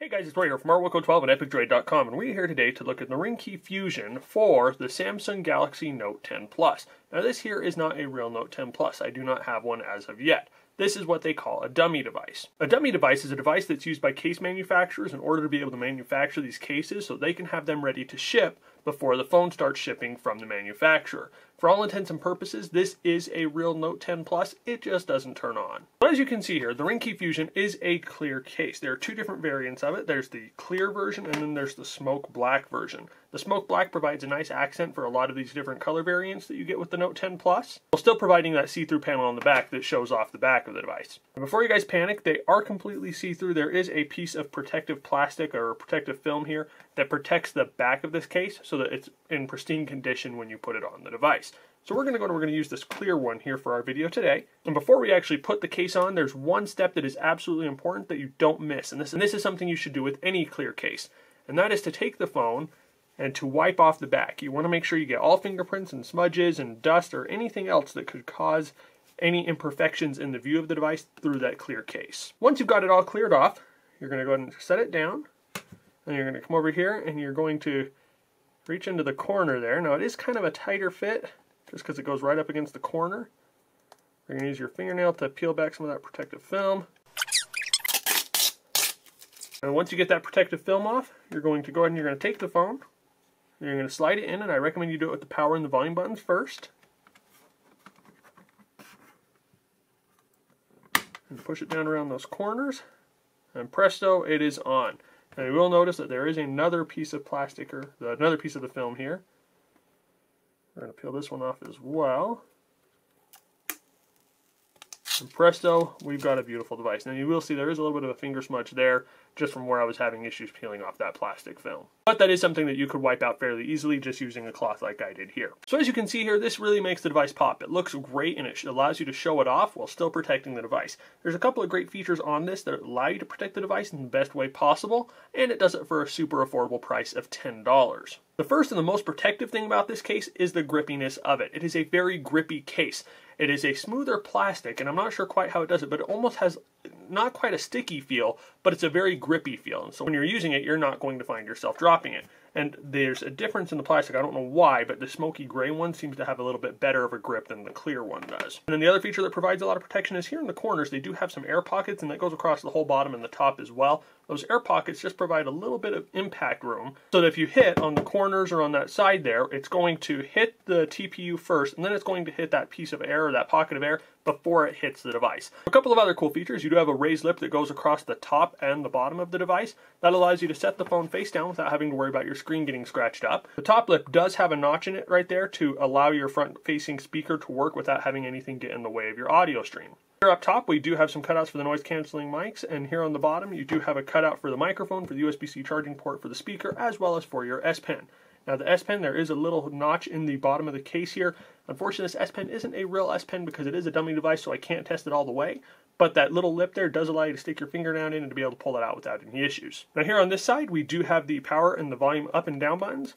Hey guys, it's Roy here from RWilco12 and EpicDroid.com, and we're here today to look at the Ringke Fusion for the Samsung Galaxy Note 10 Plus. Now this here is not a real Note 10 Plus. I do not have one as of yet. This is what they call a dummy device. A dummy device is a device that's used by case manufacturers in order to be able to manufacture these cases so they can have them ready to ship before the phone starts shipping from the manufacturer. For all intents and purposes, this is a real Note 10 Plus. It just doesn't turn on. But as you can see here, the Ringke Fusion is a clear case. There are two different variants of it. There's the clear version and then there's the smoke black version. The smoke black provides a nice accent for a lot of these different color variants that you get with the Note 10 Plus, while still providing that see-through panel on the back that shows off the back of the device. And before you guys panic, they are completely see-through. There is a piece of protective plastic or protective film here that protects the back of this case so that it's in pristine condition when you put it on the device. So we're going to use this clear one here for our video today. And before we actually put the case on, there's one step that is absolutely important that you don't miss. And this is something you should do with any clear case. And that is to take the phone and to wipe off the back. You want to make sure you get all fingerprints and smudges and dust or anything else that could cause any imperfections in the view of the device through that clear case. Once you've got it all cleared off, you're going to go ahead and set it down. And you're going to come over here and you're going to reach into the corner there. Now it is kind of a tighter fit, just because it goes right up against the corner. You're going to use your fingernail to peel back some of that protective film. And once you get that protective film off, you're going to go ahead and you're going to take the phone, you're going to slide it in, and I recommend you do it with the power and the volume buttons first. And push it down around those corners, and presto, it is on. Now you will notice that there is another piece of plastic, or another piece of the film here. We're going to peel this one off as well. And presto, we've got a beautiful device. Now you will see there is a little bit of a finger smudge there, just from where I was having issues peeling off that plastic film. But that is something that you could wipe out fairly easily just using a cloth like I did here. So as you can see here, this really makes the device pop. It looks great and it allows you to show it off while still protecting the device. There's a couple of great features on this that allow you to protect the device in the best way possible, and it does it for a super affordable price of $10. The first and the most protective thing about this case is the grippiness of it. It is a very grippy case. It is a smoother plastic, and I'm not sure quite how it does it, but it almost has not quite a sticky feel, but it's a very grippy feel. And so when you're using it, you're not going to find yourself dropping it. And there's a difference in the plastic. I don't know why, but the smoky gray one seems to have a little bit better of a grip than the clear one does. And then the other feature that provides a lot of protection is here in the corners, they do have some air pockets, and that goes across the whole bottom and the top as well. Those air pockets just provide a little bit of impact room, so that if you hit on the corners or on that side there, it's going to hit the TPU first, and then it's going to hit that piece of air or that pocket of air before it hits the device. A couple of other cool features: you do have a raised lip that goes across the top and the bottom of the device. That allows you to set the phone face down without having to worry about your screen getting scratched up. The top lip does have a notch in it right there to allow your front-facing speaker to work without having anything get in the way of your audio stream. Here up top, we do have some cutouts for the noise-canceling mics, and here on the bottom, you do have a cutout for the microphone, for the USB-C charging port for the speaker, as well as for your S Pen. Now the S Pen, there is a little notch in the bottom of the case here. Unfortunately, this S Pen isn't a real S Pen because it is a dummy device, so I can't test it all the way. But that little lip there does allow you to stick your finger down in and to be able to pull it out without any issues. Now here on this side, we do have the power and the volume up and down buttons.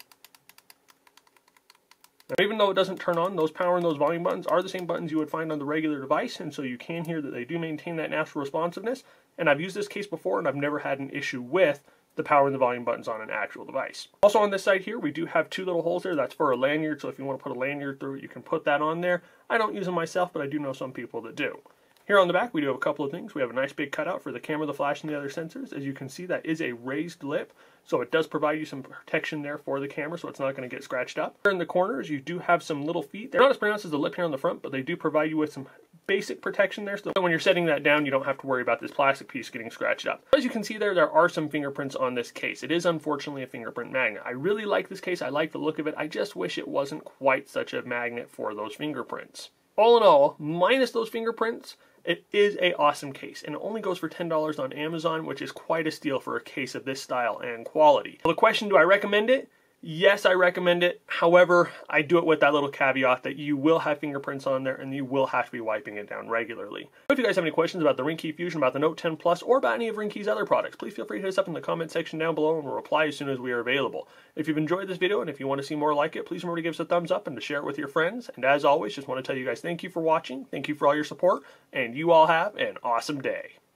Now, even though it doesn't turn on, those power and those volume buttons are the same buttons you would find on the regular device, and so you can hear that they do maintain that natural responsiveness. And I've used this case before, and I've never had an issue with the power and the volume buttons on an actual device. Also on this side here, we do have two little holes there. That's for a lanyard, so if you want to put a lanyard through it, you can put that on there. I don't use them myself, but I do know some people that do. Here on the back, we do have a couple of things. We have a nice big cutout for the camera, the flash, and the other sensors. As you can see, that is a raised lip, so it does provide you some protection there for the camera, so it's not going to get scratched up. Here in the corners, you do have some little feet. They're not as pronounced as the lip here on the front, but they do provide you with some basic protection there, so when you're setting that down, you don't have to worry about this plastic piece getting scratched up. As you can see there are some fingerprints on this case. It is unfortunately a fingerprint magnet. I really like this case. I like the look of it. I just wish it wasn't quite such a magnet for those fingerprints. All in all, minus those fingerprints, it is an awesome case, and it only goes for $10 on Amazon, which is quite a steal for a case of this style and quality. Well, the question, do I recommend it? Yes, I recommend it. However, I do it with that little caveat that you will have fingerprints on there and you will have to be wiping it down regularly. If you guys have any questions about the Ringke Fusion, about the Note 10 Plus, or about any of Ringke's other products, please feel free to hit us up in the comment section down below and we'll reply as soon as we are available. If you've enjoyed this video and if you want to see more like it, please remember to give us a thumbs up and to share it with your friends. And as always, just want to tell you guys thank you for watching, thank you for all your support, and you all have an awesome day.